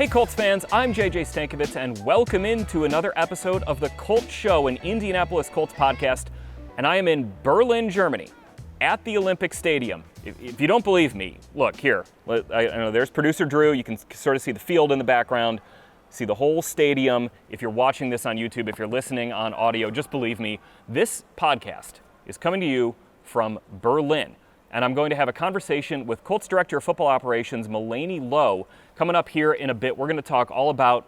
Hey Colts fans, I'm JJ Stankevitz, and welcome into another episode of the Colts Show, an Indianapolis Colts podcast. And I am in Berlin, Germany, at the Olympic Stadium. If you don't believe me, look here. I know there's producer Drew. You can sort of see the field in the background, see the whole stadium. If you're watching this on YouTube, if you're listening on audio, just believe me, this podcast is coming to you from Berlin. And I'm going to have a conversation with Colts Director of Football Operations, Melainey Lowe. Coming up here in a bit, we're going to talk all about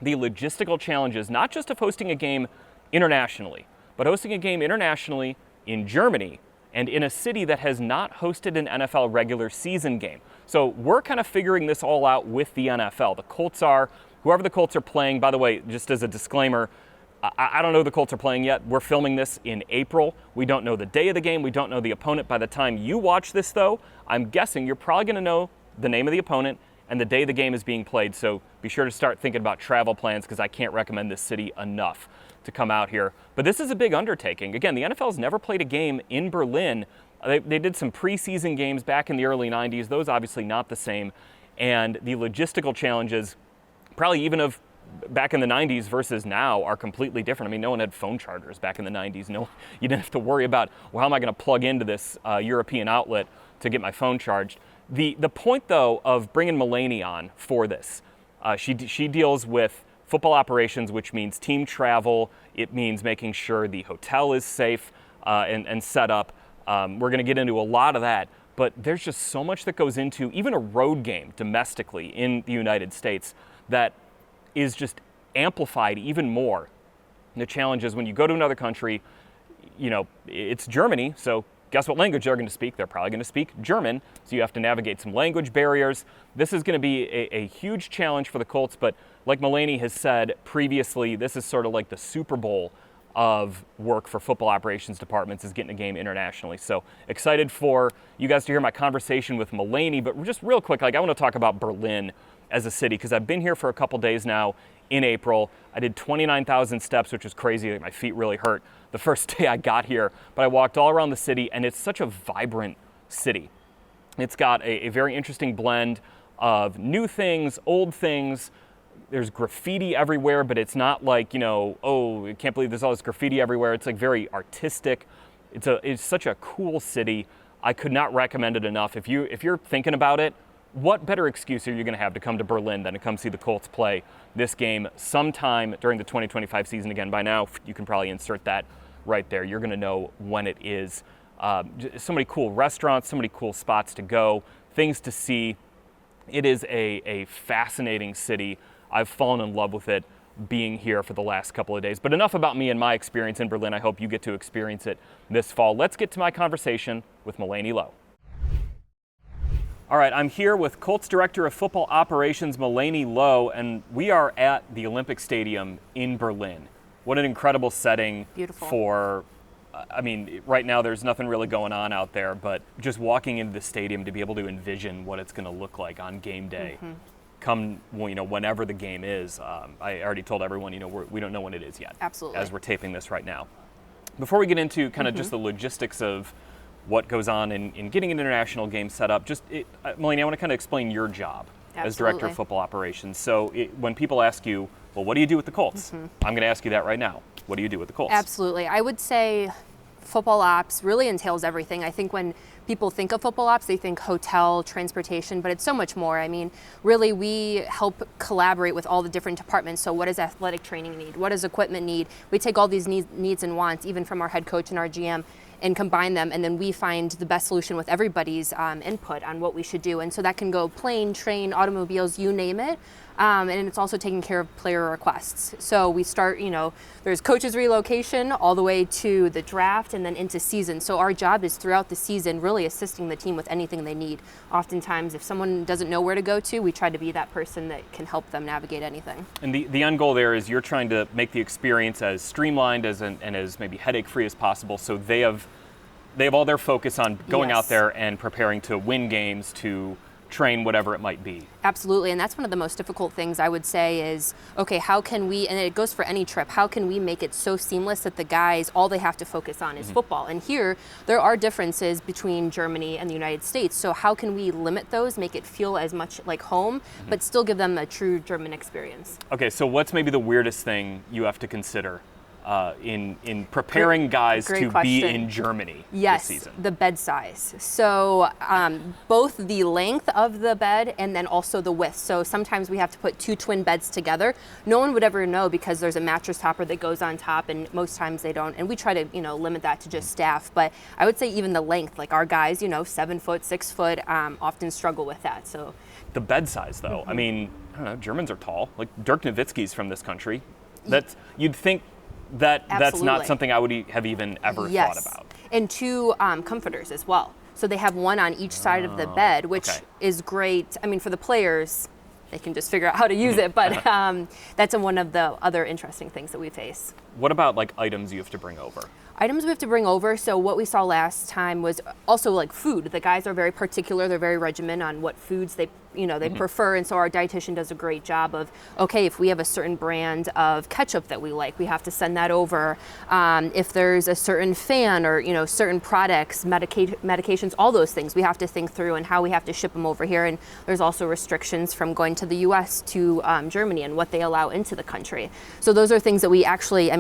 the logistical challenges, not just of hosting a game internationally, but hosting a game internationally in Germany and in a city that has not hosted an NFL regular season game. So we're kind of figuring this all out with the NFL. The Colts are, whoever the Colts are playing, by the way, just as a disclaimer, I don't know who the Colts are playing yet. We're filming this in April. We don't know the day of the game. We don't know the opponent. By the time you watch this, though, I'm guessing you're probably going to know the name of the opponent and the day the game is being played. So be sure to start thinking about travel plans, because I can't recommend this city enough to come out here. But this is a big undertaking. Again, the NFL's never played a game in Berlin. They did some preseason games back in the early 90s. Those obviously not the same. And the logistical challenges, probably even of back in the 90s versus now, are completely different. I mean, no one had phone chargers back in the 90s. No, you didn't have to worry about, well, how am I going to plug into this European outlet to get my phone charged? The point, though, of bringing Melainey on for this, she deals with football operations, which means team travel. It means making sure the hotel is safe and set up. We're going to get into a lot of that, but there's just so much that goes into even a road game domestically in the United States that is just amplified even more. The challenge is when you go to another country, you know, it's Germany, so guess what language they're going to speak? They're probably going to speak German, so you have to navigate some language barriers. This is going to be a huge challenge for the Colts, but like Melainey has said previously, this is sort of like the Super Bowl of work for football operations departments, is getting a game internationally. So excited for you guys to hear my conversation with Melainey, but just real quick, I want to talk about Berlin as a city, because I've been here for a couple days now in April. I did 29,000 steps, which was crazy. My feet really hurt the first day I got here, but I walked all around the city, and it's such a vibrant city. It's got a very interesting blend of new things, old things. There's graffiti everywhere, but it's not like, you know, oh, I can't believe there's all this graffiti everywhere. It's like very artistic. It's such a cool city. I could not recommend it enough. If you're thinking about it, what better excuse are you going to have to come to Berlin than to come see the Colts play this game sometime during the 2025 season? Again, by now, you can probably insert that right there. You're going to know when it is. So many cool restaurants, so many cool spots to go, things to see. It is a fascinating city. I've fallen in love with it being here for the last couple of days. But enough about me and my experience in Berlin. I hope you get to experience it this fall. Let's get to my conversation with Melainey Lowe. All right, I'm here with Colts Director of Football Operations, Melainey Lowe, and we are at the Olympic Stadium in Berlin. What an incredible setting. Beautiful. For, I mean, right now there's nothing really going on out there, but just walking into the stadium to be able to envision what it's going to look like on game day, come, you know, whenever the game is. I already told everyone, you know, we don't know when it is yet. Absolutely. As we're taping this right now. Before we get into kind of just the logistics of what goes on in getting an international game set up, Melainey, I want to kind of explain your job as Director of Football Operations. So when people ask you, well, what do you do with the Colts? I'm going to ask you that right now. What do you do with the Colts? Absolutely. I would say football ops really entails everything. I think when people think of football ops, they think hotel, transportation, but it's so much more. I mean, really, we help collaborate with all the different departments. So what does athletic training need? What does equipment need? We take all these needs and wants, even from our head coach and our GM, and combine them, and then we find the best solution with everybody's input on what we should do. And so that can go plane, train, automobiles, you name it. And it's also taking care of player requests. So we start, you know, there's coaches relocation all the way to the draft and then into season. So our job is throughout the season really assisting the team with anything they need. Oftentimes, if someone doesn't know where to go to, we try to be that person that can help them navigate anything. And the end goal there is you're trying to make the experience as streamlined and as maybe headache-free as possible, so they have all their focus on going out there and preparing to win games, to train, whatever it might be. Absolutely, and that's one of the most difficult things I would say is, okay, how can we, and it goes for any trip, how can we make it so seamless that the guys, all they have to focus on is football? And here, there are differences between Germany and the United States, so how can we limit those, make it feel as much like home, but still give them a true German experience? Okay, so what's maybe the weirdest thing you have to consider in preparing guys to be in Germany this season? Yes, the bed size. So both the length of the bed and then also the width. So sometimes we have to put 2 twin beds together. No one would ever know because there's a mattress topper that goes on top, and most times they don't. And we try to, limit that to just staff. But I would say even the length, like our guys, 7 foot, 6 foot, often struggle with that. So the bed size, though. I mean, I don't know. Germans are tall. Like Dirk Nowitzki's from this country. You'd think. That's not something I would have even ever thought about. And 2 comforters as well. So they have one on each side of the bed, which is great. I mean, for the players, they can just figure out how to use it. But that's one of the other interesting things that we face. What about like items you have to bring over? Items we have to bring over. So what we saw last time was also like food. The guys are very particular. They're very regimented on what foods they prefer. And so our dietitian does a great job of, okay, if we have a certain brand of ketchup that we like, we have to send that over. If there's a certain fan or, certain products, medications, all those things, we have to think through and how we have to ship them over here. And there's also restrictions from going to the U.S. to Germany and what they allow into the country. So those are things that we actually,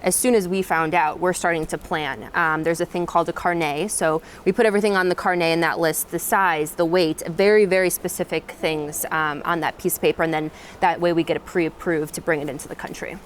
as soon as we found out, we're starting to plan. There's a thing called a carnet. So we put everything on the carnet in that list, the size, the weight, very, very specific things on that piece of paper. And then that way we get it pre-approved to bring it into the country.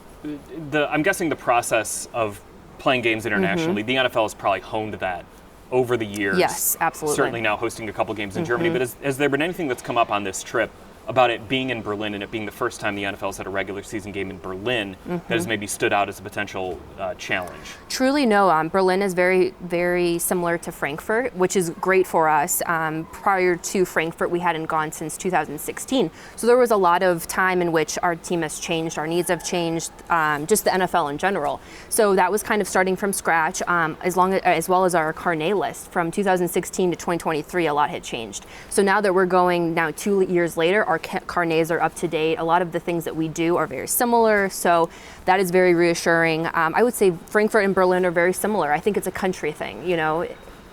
I'm guessing the process of playing games internationally, the NFL has probably honed that over the years. Yes, absolutely. Certainly now hosting a couple games in Germany. But has there been anything that's come up on this trip about it being in Berlin and it being the first time the NFL's had a regular season game in Berlin that has maybe stood out as a potential challenge? Truly no. Berlin is very, very similar to Frankfurt, which is great for us. Prior to Frankfurt, we hadn't gone since 2016. So there was a lot of time in which our team has changed, our needs have changed, just the NFL in general. So that was kind of starting from scratch, as well as our carnet list. From 2016 to 2023, a lot had changed. So now that we're going 2 years later, our carnets are up to date. A lot of the things that we do are very similar, so that is very reassuring. I would say Frankfurt and Berlin are very similar. I think it's a country thing,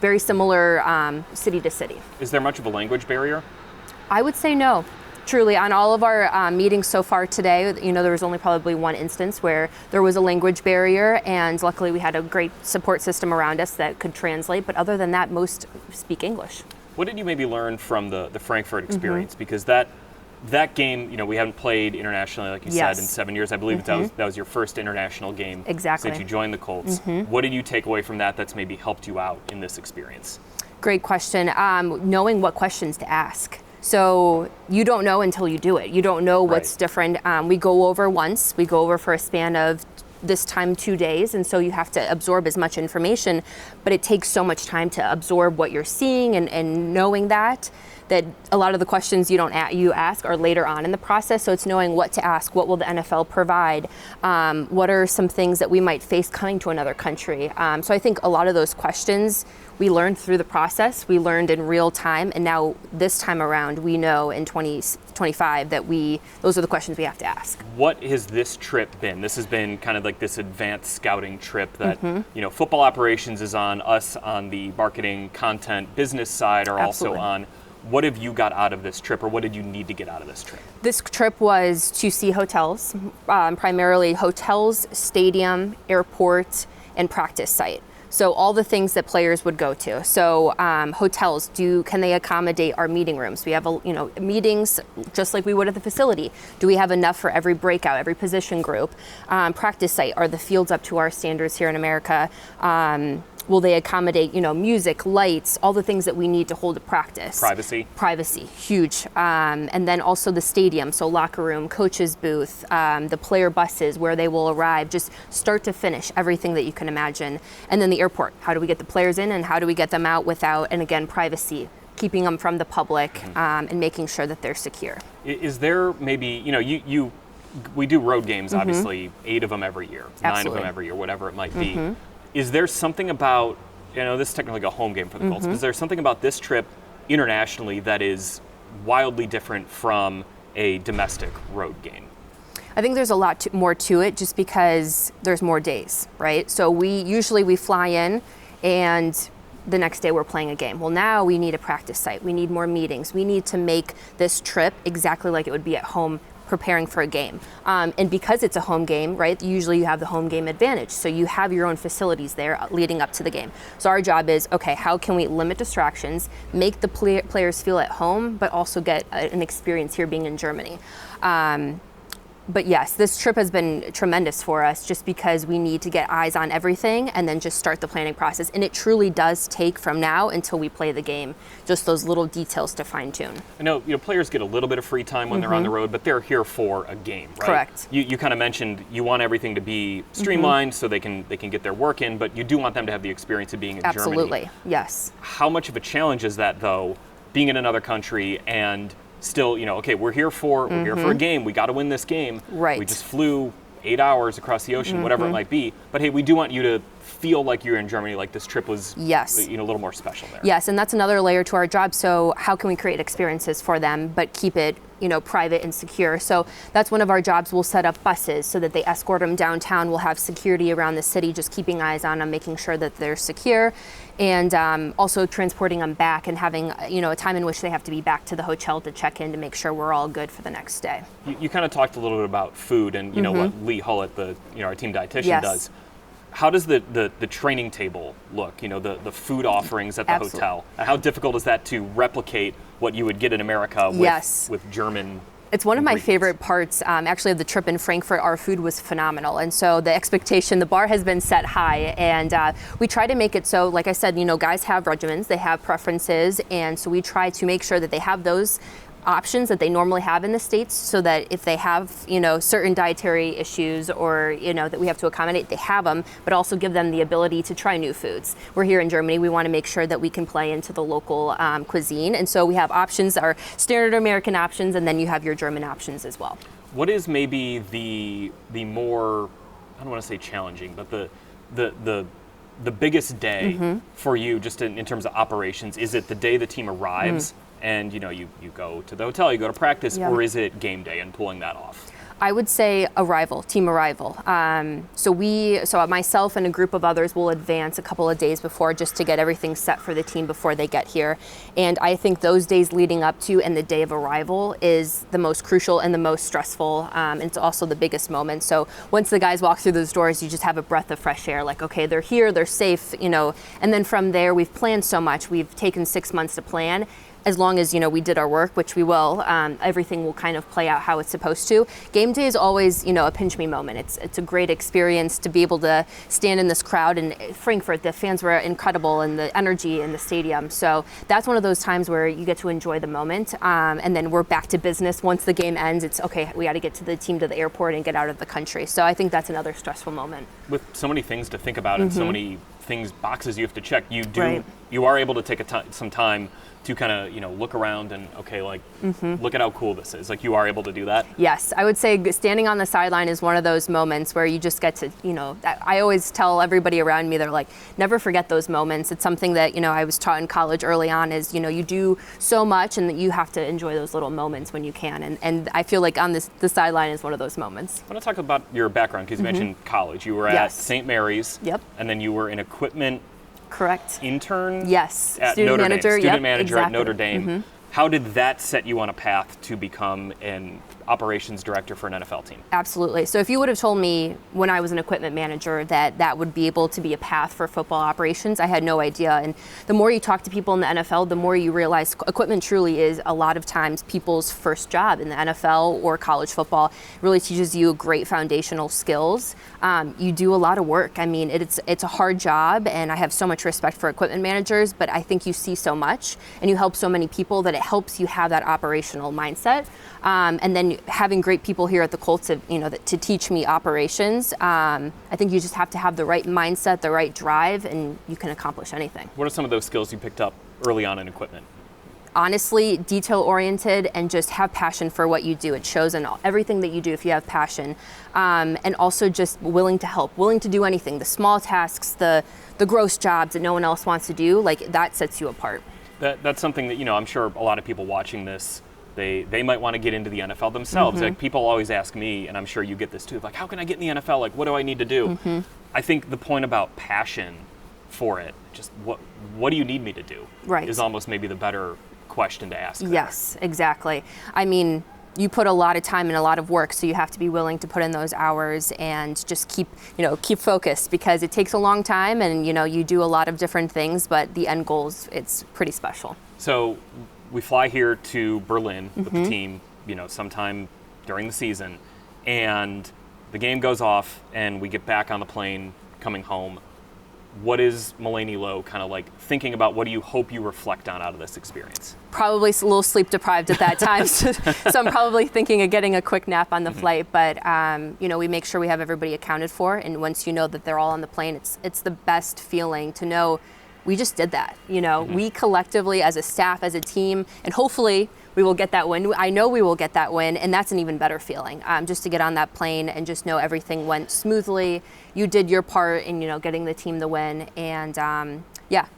very similar city to city. Is there much of a language barrier? I would say no. Truly, on all of our meetings so far today, there was only probably one instance where there was a language barrier, and luckily we had a great support system around us that could translate, but other than that, most speak English. What did you maybe learn from the Frankfurt experience? Because that game, we haven't played internationally, like you said, in 7 years. I believe that was your first international game since you joined the Colts. What did you take away from that that's maybe helped you out in this experience? Great question. Knowing what questions to ask. So you don't know until you do it. You don't know what's different. We go over once. We go over for a span of this time 2 days, and so you have to absorb as much information, but it takes so much time to absorb what you're seeing and knowing that a lot of the questions you ask are later on in the process. So it's knowing what to ask, what will the NFL provide, what are some things that we might face coming to another country. So I think a lot of those questions we learned through the process, we learned in real time, and now this time around we know in 2025 that those are the questions we have to ask. What has this trip been? This has been kind of like this advanced scouting trip that football operations is on, us on the marketing, content, business side are also on. What have you got out of this trip, or what did you need to get out of this trip? This trip was to see hotels, primarily hotels, stadium, airport, and practice site. So all the things that players would go to. So hotels, can they accommodate our meeting rooms? We have meetings just like we would at the facility. Do we have enough for every breakout, every position group? Practice site, are the fields up to our standards here in America? Will they accommodate, music, lights, all the things that we need to hold a practice? Privacy, huge. And then also the stadium, so locker room, coach's booth, the player buses where they will arrive, just start to finish, everything that you can imagine. And then the airport, how do we get the players in and how do we get them out without, and again, privacy, keeping them from the public and making sure that they're secure. Is there maybe, we do road games, obviously, 8 of them every year, 9 of them every year, whatever it might be. Is there something about, this is technically a home game for the Colts, but is there something about this trip internationally that is Mm-hmm. wildly different from a domestic road game? I think there's a lot more to it just because there's more days, right? So we usually fly in and the next day we're playing a game. Well, now we need a practice site. We need more meetings. We need to make this trip exactly like it would be at home preparing for a game. And because it's a home game, right, usually you have the home game advantage. So you have your own facilities there leading up to the game. So our job is, okay, how can we limit distractions, make the players feel at home, but also get an experience here being in Germany. But yes, this trip has been tremendous for us just because we need to get eyes on everything and then just start the planning process. And it truly does take from now until we play the game, just those little details to fine tune. I know, players get a little bit of free time when they're on the road, but they're here for a game, right? Correct. You kind of mentioned you want everything to be streamlined so they can get their work in, but you do want them to have the experience of being in Germany. Absolutely, yes. How much of a challenge is that, though, being in another country and still, okay, we're here for a game. We got to win this game. Right. We just flew 8 hours across the ocean, whatever it might be. But hey, we do want you to feel like you're in Germany, like this trip was a little more special there. Yes, and that's another layer to our job. So how can we create experiences for them, but keep it private and secure? So that's one of our jobs. We'll set up buses so that they escort them downtown. We'll have security around the city, just keeping eyes on them, making sure that they're secure, and also transporting them back and having a time in which they have to be back to the hotel to check in to make sure we're all good for the next day. You kind of talked a little bit about food and what Lee Hullett, our team dietitian, does. How does the training table look? The food offerings at the hotel. How difficult is that to replicate what you would get in America with German? It's one of my favorite parts, actually, of the trip in Frankfurt. Our food was phenomenal. And so the expectation, the bar has been set high. And we try to make it so, like I said, guys have regimens, they have preferences. And so we try to make sure that they have those options that they normally have in the States, so that if they have, certain dietary issues or, that we have to accommodate, they have them, but also give them the ability to try new foods. We're here in Germany. We want to make sure that we can play into the local cuisine. And so we have options, our standard American options, and then you have your German options as well. What is maybe the more, I don't want to say challenging, but the biggest day for you just in terms of operations? Is it the day the team arrives and you go to the hotel, you go to practice, or is it game day and pulling that off? I would say team arrival. So myself and a group of others will advance a couple of days before just to get everything set for the team before they get here. And I think those days leading up to and the day of arrival is the most crucial and the most stressful. And it's also the biggest moment. So once the guys walk through those doors, you just have a breath of fresh air. Like, okay, they're here, they're safe, And then from there, we've planned so much. We've taken 6 months to plan. As long as, we did our work, which we will, everything will kind of play out how it's supposed to. Game day is always, a pinch me moment. It's a great experience to be able to stand in this crowd. In Frankfurt, the fans were incredible and the energy in the stadium. So that's one of those times where you get to enjoy the moment. And then we're back to business. Once the game ends, it's okay, we got to get to the airport and get out of the country. So I think that's another stressful moment. With so many things to think about and so many boxes you have to check, you are able to take some time to kind of, look around and, look at how cool this is. Like, you are able to do that? Yes. I would say standing on the sideline is one of those moments where you just get to, I always tell everybody around me, they're like, never forget those moments. It's something that, I was taught in college early on is, you do so much and that you have to enjoy those little moments when you can. And I feel like the sideline is one of those moments. I want to talk about your background because you mentioned college. You were at St. Mary's. Yep. And then you were an equipment Correct. Intern? Yes. At Student Notre manager. Dame. Student yep, manager exactly. at Notre Dame. How did that set you on a path to become an operations director for an NFL team? Absolutely. So if you would have told me when I was an equipment manager that would be able to be a path for football operations, I had no idea. And the more you talk to people in the NFL, the more you realize equipment truly is a lot of times people's first job in the NFL or college football. It really teaches you great foundational skills. You do a lot of work. I mean, it's a hard job, and I have so much respect for equipment managers, but I think you see so much and you help so many people that it helps you have that operational mindset. And then having great people here at the Colts to teach me operations, I think you just have to have the right mindset, the right drive, and you can accomplish anything. What are some of those skills you picked up early on in equipment? Honestly, detail-oriented and just have passion for what you do. It shows in everything that you do if you have passion. And also just willing to help, willing to do anything. The small tasks, the gross jobs that no one else wants to do, like that sets you apart. That's something that, I'm sure a lot of people watching this, they might want to get into the NFL themselves. Mm-hmm. Like, people always ask me, and I'm sure you get this too, like, how can I get in the NFL? Like, what do I need to do? Mm-hmm. I think the point about passion for it, just what do you need me to do? Right. Is almost maybe the better question to ask. Yes, exactly. I mean, you put a lot of time and a lot of work, so you have to be willing to put in those hours and just keep focused, because it takes a long time, and you do a lot of different things, but the end goals, it's pretty special. So we fly here to Berlin with Mm-hmm. the team, sometime during the season, and the game goes off and we get back on the plane coming home. What is Melainey Lowe kind of like thinking about? What do you hope you reflect on out of this experience? Probably a little sleep deprived at that time, so I'm probably thinking of getting a quick nap on the Mm-hmm. flight. But we make sure we have everybody accounted for, and once you know that they're all on the plane, it's the best feeling to know we just did that. Mm-hmm. We collectively, as a staff, as a team, and hopefully we will get that win. I know we will get that win, and that's an even better feeling. Just to get on that plane and just know everything went smoothly. You did your part in getting the team the win, and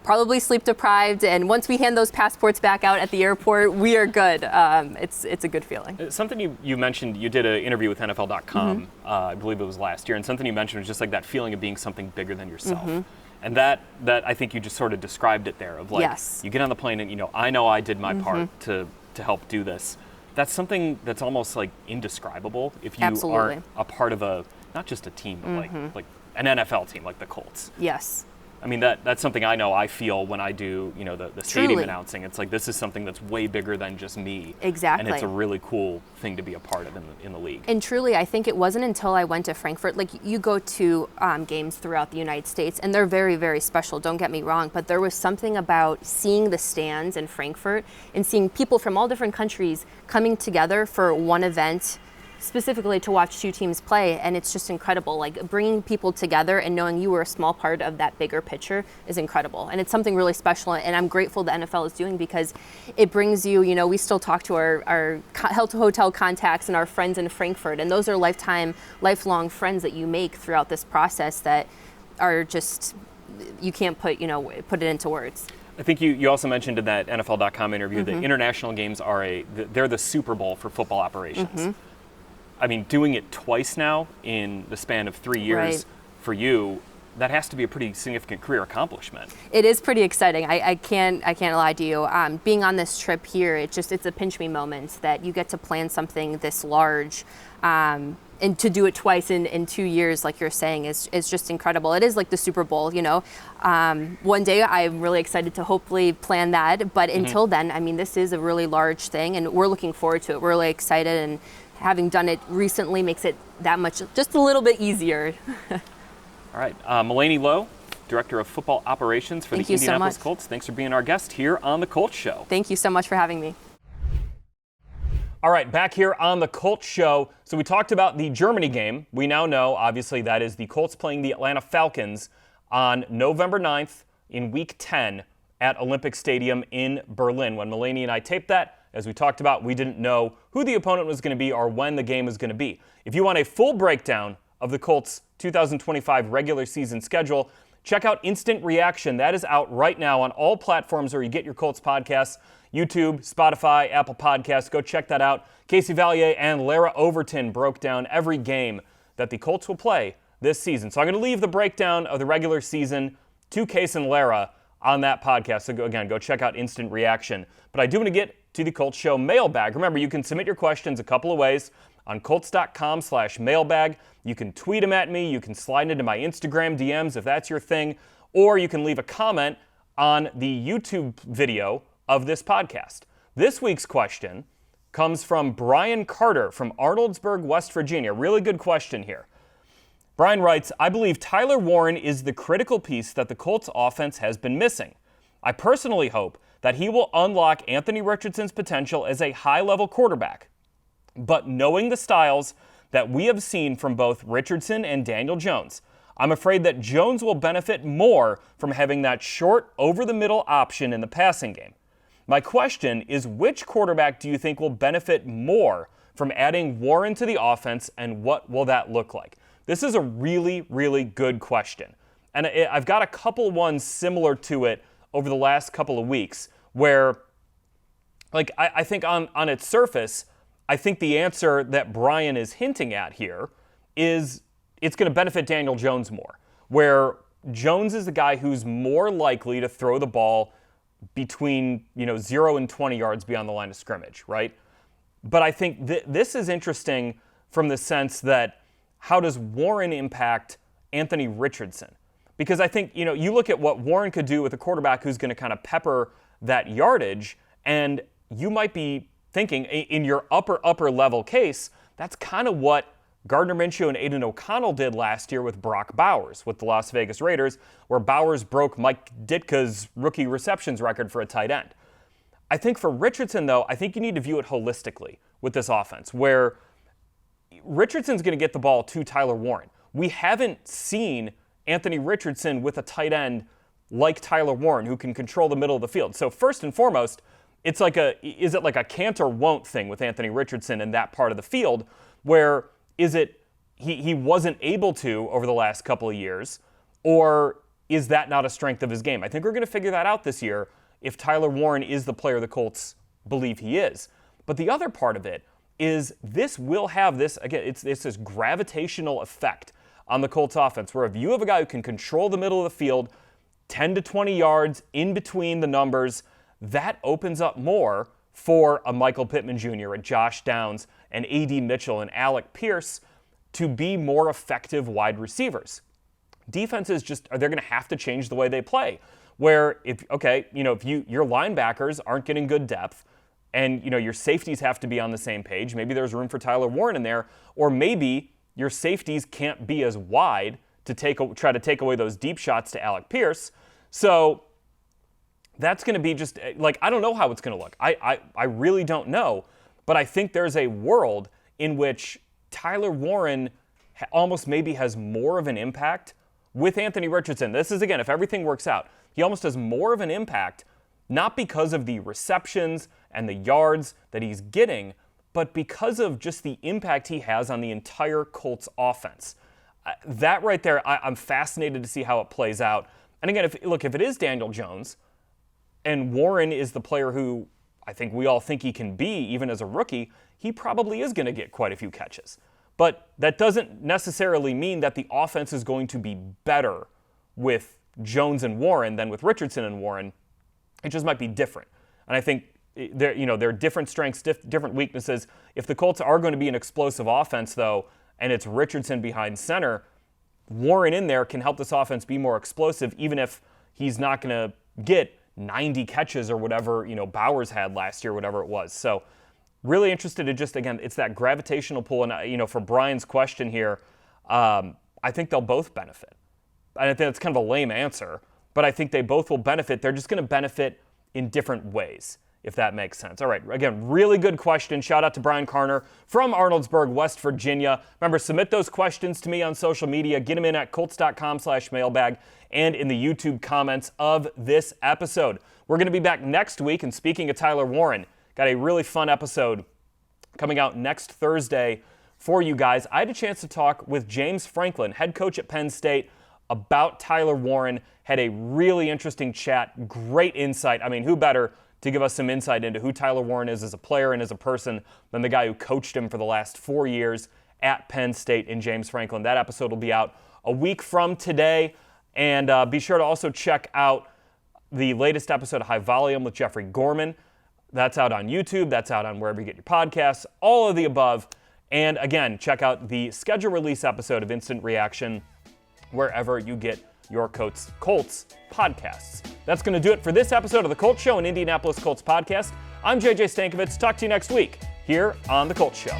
probably sleep deprived. And once we hand those passports back out at the airport, we are good. It's a good feeling. Something you mentioned, you did an interview with NFL.com, Mm-hmm. I believe it was last year, and something you mentioned was just like that feeling of being something bigger than yourself. Mm-hmm. And that I think you just sort of described it there, of like, Yes. you get on the plane and I know I did my part to help do this. That's something that's almost like indescribable if you Absolutely. aren't a part of not just a team, but like an NFL team like the Colts. Yes. I mean, that's something I know I feel when I do, the stadium Truly. announcing. It's like, this is something that's way bigger than just me. Exactly. And it's a really cool thing to be a part of in the league. And truly, I think it wasn't until I went to Frankfurt, like you go to games throughout the United States, and they're very, very special, don't get me wrong, but there was something about seeing the stands in Frankfurt and seeing people from all different countries coming together for one event, specifically to watch two teams play, and it's just incredible. Like, bringing people together and knowing you were a small part of that bigger picture is incredible, and it's something really special, and I'm grateful the NFL is doing, because it brings you, we still talk to our hotel contacts and our friends in Frankfurt, and those are lifelong friends that you make throughout this process that are just, you can't put it into words. I think you also mentioned in that NFL.com interview that international games they're the Super Bowl for football operations. I mean, doing it twice now in the span of 3 years Right. for you, that has to be a pretty significant career accomplishment. It is pretty exciting. I can't lie to you. Being on this trip here, it's a pinch me moment that you get to plan something this large, and to do it twice in 2 years, like you're saying, is just incredible. It is like the Super Bowl, One day I'm really excited to hopefully plan that, but until then, I mean, this is a really large thing, and we're looking forward to it. We're really excited, and having done it recently makes it that much, just a little bit easier. All right. Melainey Lowe, Director of Football Operations for Thank the you so Indianapolis much. Colts. Thanks for being our guest here on the Colts Show. Thank you so much for having me. All right, back here on the Colts Show. So we talked about the Germany game. We now know, obviously, that is the Colts playing the Atlanta Falcons on November 9th in Week 10 at Olympic Stadium in Berlin. When Melainey and I taped that, as we talked about, we didn't know who the opponent was going to be or when the game was going to be. If you want a full breakdown of the Colts' 2025 regular season schedule, check out Instant Reaction. That is out right now on all platforms where you get your Colts podcasts, YouTube, Spotify, Apple Podcasts. Go check that out. Casey Vallier and Lara Overton broke down every game that the Colts will play this season. So I'm going to leave the breakdown of the regular season to Case and Lara on that podcast. So go check out Instant Reaction. But I do want to get to the Colts Show Mailbag. Remember, you can submit your questions a couple of ways on Colts.com/mailbag. You can tweet them at me. You can slide into my Instagram DMs if that's your thing. Or you can leave a comment on the YouTube video of this podcast. This week's question comes from Brian Carter from Arnoldsburg, West Virginia. Really good question here. Brian writes, I believe Tyler Warren is the critical piece that the Colts offense has been missing. I personally hope that he will unlock Anthony Richardson's potential as a high-level quarterback. But knowing the styles that we have seen from both Richardson and Daniel Jones, I'm afraid that Jones will benefit more from having that short, over-the-middle option in the passing game. My question is, which quarterback do you think will benefit more from adding Warren to the offense, and what will that look like? This is a really, really good question. And I've got a couple ones similar to it over the last couple of weeks. where, like, I think on its surface, I think the answer that Brian is hinting at here is it's going to benefit Daniel Jones more, where Jones is the guy who's more likely to throw the ball between 0 and 20 yards beyond the line of scrimmage, right? But I think this is interesting from the sense that how does Warren impact Anthony Richardson? Because I think, you look at what Warren could do with a quarterback who's going to kind of pepper that yardage, and you might be thinking in your upper level case, that's kind of what Gardner Minshew and Aiden O'Connell did last year with Brock Bowers with the Las Vegas Raiders, where Bowers broke Mike Ditka's rookie receptions record for a tight end. I think for Richardson, though, I think you need to view it holistically with this offense, where Richardson's going to get the ball to Tyler Warren. We haven't seen Anthony Richardson with a tight end like Tyler Warren, who can control the middle of the field. So first and foremost, is it like a can't or won't thing with Anthony Richardson in that part of the field, where is it he wasn't able to over the last couple of years, or is that not a strength of his game? I think we're going to figure that out this year if Tyler Warren is the player the Colts believe he is. But the other part of it is this will have this, again, it's this gravitational effect on the Colts offense, where if you have a guy who can control the middle of the field, 10 to 20 yards in between the numbers, that opens up more for a Michael Pittman Jr., a Josh Downs, an A.D. Mitchell, and Alec Pierce to be more effective wide receivers. Defenses they're going to have to change the way they play, where if your linebackers aren't getting good depth and, your safeties have to be on the same page, maybe there's room for Tyler Warren in there, or maybe your safeties can't be as wide to try to take away those deep shots to Alec Pierce. So that's going to be just, like, I don't know how it's going to look. I really don't know. But I think there's a world in which Tyler Warren almost maybe has more of an impact with Anthony Richardson. This is, again, if everything works out, he almost has more of an impact, not because of the receptions and the yards that he's getting, but because of just the impact he has on the entire Colts offense. That right there, I'm fascinated to see how it plays out. And again, if it is Daniel Jones, and Warren is the player who I think we all think he can be, even as a rookie, he probably is going to get quite a few catches. But that doesn't necessarily mean that the offense is going to be better with Jones and Warren than with Richardson and Warren. It just might be different. And I think there are different strengths, different weaknesses. If the Colts are going to be an explosive offense, though, and it's Richardson behind center, Warren in there can help this offense be more explosive, even if he's not going to get 90 catches or whatever, Bowers had last year, whatever it was. So really interested in just, again, it's that gravitational pull. And, for Brian's question here, I think they'll both benefit. And I think that's kind of a lame answer, but I think they both will benefit. They're just going to benefit in different ways, if that makes sense. All right, again, really good question. Shout out to Brian Carner from Arnoldsburg, West Virginia. Remember, submit those questions to me on social media. Get them in at Colts.com/mailbag and in the YouTube comments of this episode. We're going to be back next week. And speaking of Tyler Warren, got a really fun episode coming out next Thursday for you guys. I had a chance to talk with James Franklin, head coach at Penn State, about Tyler Warren. Had a really interesting chat, great insight. I mean, who better to give us some insight into who Tyler Warren is as a player and as a person than the guy who coached him for the last 4 years at Penn State in James Franklin. That episode will be out a week from today. And be sure to also check out the latest episode of High Volume with Jeffrey Gorman. That's out on YouTube. That's out on wherever you get your podcasts, all of the above. And again, check out the schedule release episode of Instant Reaction wherever you get your Colts podcasts. That's going to do it for this episode of the Colts Show, an Indianapolis Colts podcast. I'm JJ Stankevitz. Talk to you next week here on the Colts Show.